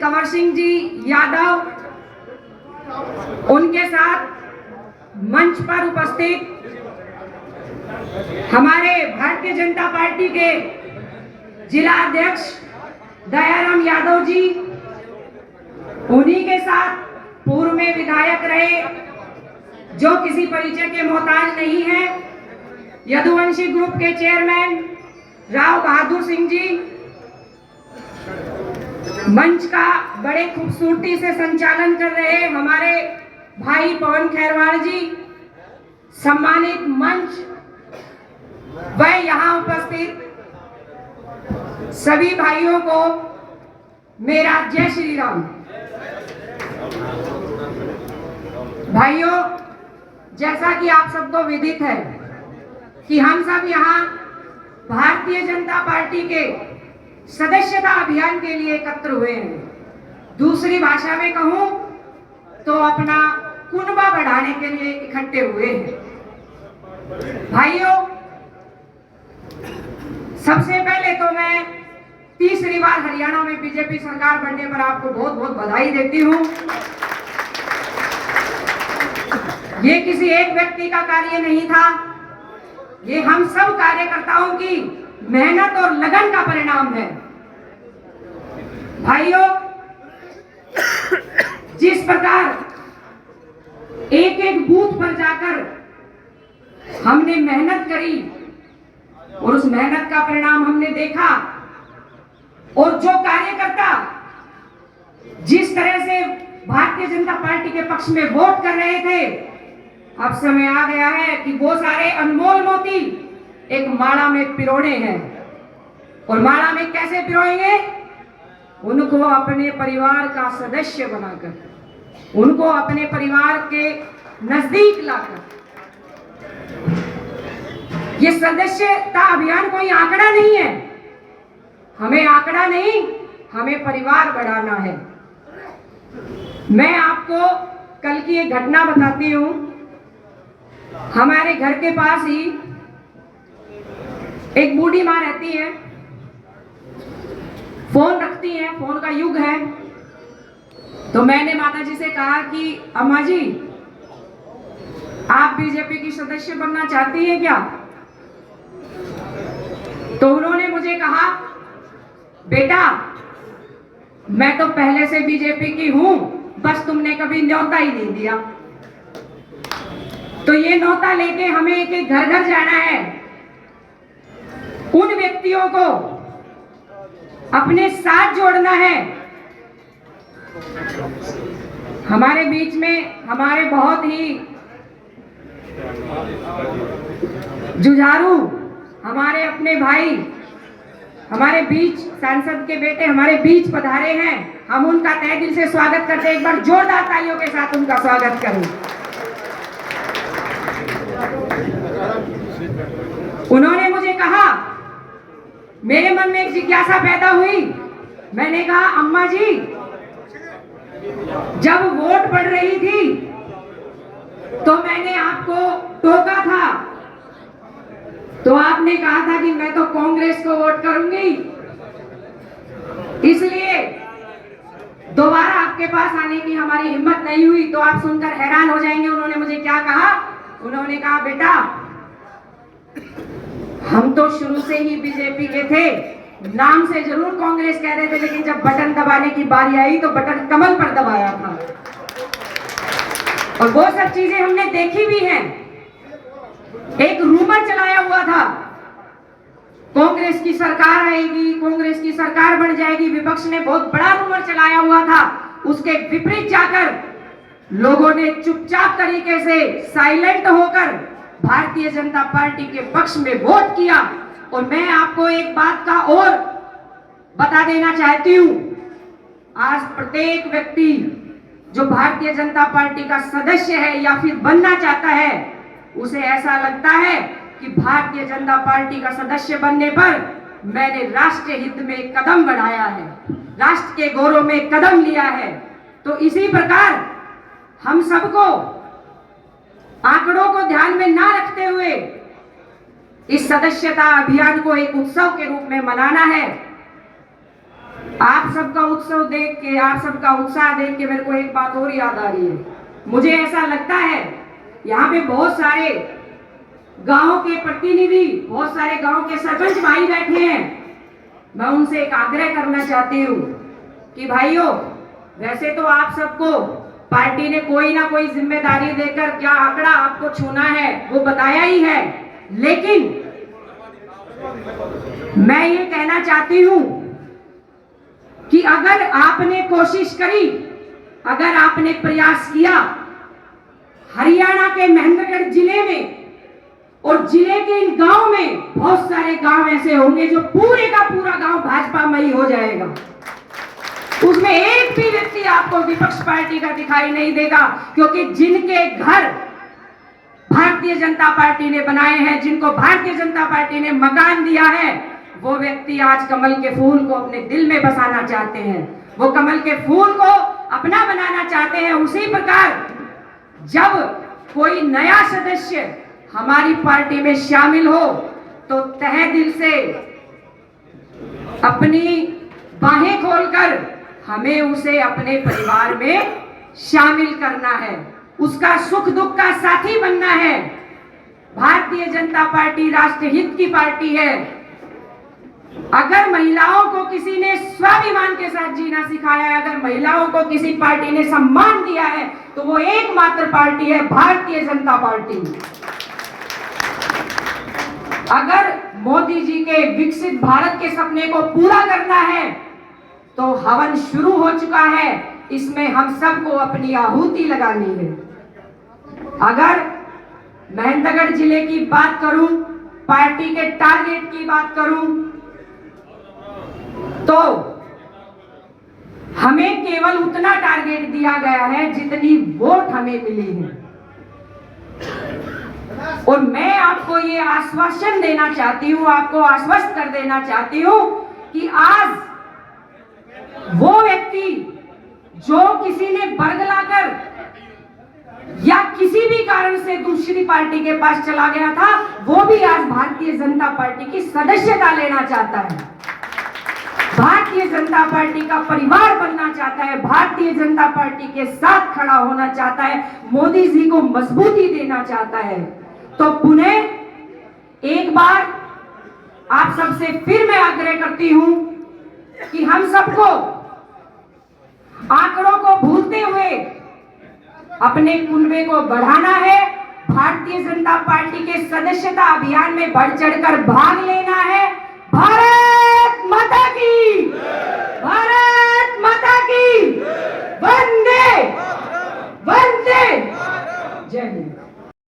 कंवर सिंह जी यादव, उनके साथ मंच पर उपस्थित हमारे भारतीय जनता पार्टी के जिला अध्यक्ष दयाराम यादव जी, उन्हीं के साथ पूर्व में विधायक रहे जो किसी परिचय के मोहताज नहीं है, यदुवंशी ग्रुप के चेयरमैन राव बहादुर सिंह जी, मंच का बड़े खूबसूरती से संचालन कर रहे हमारे भाई पवन खैरवाल जी, सम्मानित मंच व यहाँ उपस्थित सभी भाइयों को मेरा जय श्री राम। भाइयों, जैसा कि आप सबको विदित है कि हम सब यहाँ भारतीय जनता पार्टी के सदस्यता अभियान के लिए एकत्र हुए हैं। दूसरी भाषा में कहूं तो अपना कुनबा बढ़ाने के लिए इकट्ठे हुए हैं। भाइयों, सबसे पहले तो मैं तीसरी बार हरियाणा में बीजेपी सरकार बनने पर आपको बहुत बहुत बधाई देती हूं। ये किसी एक व्यक्ति का कार्य नहीं था, ये हम सब कार्यकर्ताओं की मेहनत और लगन का परिणाम है। भाइयों, जिस प्रकार एक एक बूथ पर जाकर हमने मेहनत करी और उस मेहनत का परिणाम हमने देखा, और जो कार्यकर्ता जिस तरह से भारतीय जनता पार्टी के पक्ष में वोट कर रहे थे, अब समय आ गया है कि वो सारे अनमोल मोती एक माला में पिरोने हैं। और माला में कैसे पिरोएंगे? उनको अपने परिवार का सदस्य बनाकर, उनको अपने परिवार के नजदीक लाकर। ये सदस्यता अभियान कोई आंकड़ा नहीं है, हमें आंकड़ा नहीं, हमें परिवार बढ़ाना है। मैं आपको कल की एक घटना बताती हूं। हमारे घर के पास ही एक बूढ़ी माँ रहती है, फोन रखती है, फोन का युग है। तो मैंने माता जी से कहा कि अम्मा जी, आप बीजेपी की सदस्य बनना चाहती हैं क्या? तो उन्होंने मुझे कहा, बेटा मैं तो पहले से बीजेपी की हूं, बस तुमने कभी न्योता ही नहीं दिया। तो ये न्योता लेके हमें एक एक घर घर जाना है, उन व्यक्तियों को अपने साथ जोड़ना है। हमारे बीच में हमारे बहुत ही जुझारू हमारे अपने भाई हमारे बीच, सांसद के बेटे हमारे बीच पधारे हैं। हम उनका तहे दिल से स्वागत करते हैं। एक बार जोरदार तालियों के साथ उनका स्वागत करूं। उन्होंने मुझे कहा, मेरे मन में एक जिज्ञासा पैदा हुई। मैंने कहा, अम्मा जी जब वोट पड़ रही थी तो मैंने आपको टोका था, तो आपने कहा था कि मैं तो कांग्रेस को वोट करूंगी, इसलिए दोबारा आपके पास आने की हमारी हिम्मत नहीं हुई। तो आप सुनकर हैरान हो जाएंगे उन्होंने मुझे क्या कहा। उन्होंने कहा, बेटा हम तो शुरू से ही बीजेपी के थे, नाम से जरूर कांग्रेस कह रहे थे, लेकिन जब बटन दबाने की बारी आई तो बटन कमल पर दबाया था। और वो सब चीजें हमने देखी भी हैं। एक रूमर चलाया हुआ था, कांग्रेस की सरकार आएगी, कांग्रेस की सरकार बन जाएगी। विपक्ष ने बहुत बड़ा रूमर चलाया हुआ था। उसके विपरीत जाकर लोगों ने चुपचाप तरीके से साइलेंट होकर भारतीय जनता पार्टी के पक्ष में वोट किया। और मैं आपको एक बात का और बता देना चाहती हूं, आज प्रत्येक व्यक्ति जो भारतीय जनता पार्टी का सदस्य है या फिर बनना चाहता है, उसे ऐसा लगता है कि भारतीय जनता पार्टी का सदस्य बनने पर मैंने राष्ट्रीय हित में कदम बढ़ाया है, राष्ट्र के गौरव में कदम लिया है। तो इसी प्रकार हम सबको आंकड़ों को ध्यान में ना रखते हुए इस सदस्यता अभियान को एक उत्सव के रूप में मनाना है। आप सबका उत्सव देख के, आप सबका उत्साह देख के मेरे को एक बात और याद आ रही है। मुझे ऐसा लगता है यहाँ पे बहुत सारे गांव के प्रतिनिधि, बहुत सारे गांव के सरपंच भाई बैठे हैं। मैं उनसे एक आग्रह करना चाहती हूँ कि भाइयों, वैसे तो आप सबको पार्टी ने कोई ना कोई जिम्मेदारी देकर क्या आंकड़ा आपको छूना है वो बताया ही है, लेकिन मैं ये कहना चाहती हूं कि अगर आपने कोशिश करी, अगर आपने प्रयास किया, हरियाणा के महेंद्रगढ़ जिले में और जिले के इन गांव में बहुत सारे गांव ऐसे होंगे जो पूरे का पूरा गांव भाजपामयी हो जाएगा। उसमें एक भी व्यक्ति आपको विपक्ष पार्टी का दिखाई नहीं देगा, क्योंकि जिनके घर भारतीय जनता पार्टी ने बनाए हैं, जिनको भारतीय जनता पार्टी ने मकान दिया है, वो व्यक्ति आज कमल के फूल को अपने दिल में बसाना चाहते हैं, वो कमल के फूल को अपना बनाना चाहते हैं। उसी प्रकार जब कोई नया सदस्य हमारी पार्टी में शामिल हो तो तहे दिल से अपनी बाहें खोलकर हमें उसे अपने परिवार में शामिल करना है, उसका सुख दुख का साथी बनना है। भारतीय जनता पार्टी राष्ट्रहित की पार्टी है। अगर महिलाओं को किसी ने स्वाभिमान के साथ जीना सिखाया है, अगर महिलाओं को किसी पार्टी ने सम्मान दिया है, तो वो एकमात्र पार्टी है भारतीय जनता पार्टी। अगर मोदी जी के विकसित भारत के सपने को पूरा करना है तो हवन शुरू हो चुका है, इसमें हम सबको अपनी आहुति लगानी है। अगर महेंद्रगढ़ जिले की बात करूं, पार्टी के टारगेट की बात करूं, तो हमें केवल उतना टारगेट दिया गया है जितनी वोट हमें मिली है। और मैं आपको ये आश्वासन देना चाहती हूं, आपको आश्वस्त कर देना चाहती हूं कि आज वो व्यक्ति जो किसी ने बरगलाकर या किसी भी कारण से दूसरी पार्टी के पास चला गया था, वो भी आज भारतीय जनता पार्टी की सदस्यता लेना चाहता है, भारतीय जनता पार्टी का परिवार बनना चाहता है, भारतीय जनता पार्टी के साथ खड़ा होना चाहता है, मोदी जी को मजबूती देना चाहता है। तो पुनः एक बार आप सबसे फिर मैं आग्रह करती हूं कि हम सबको आंकड़ों को भूलते हुए अपने कुनबे को बढ़ाना है, भारतीय जनता पार्टी के सदस्यता अभियान में बढ़ चढ़कर भाग लेना है। भारत माता की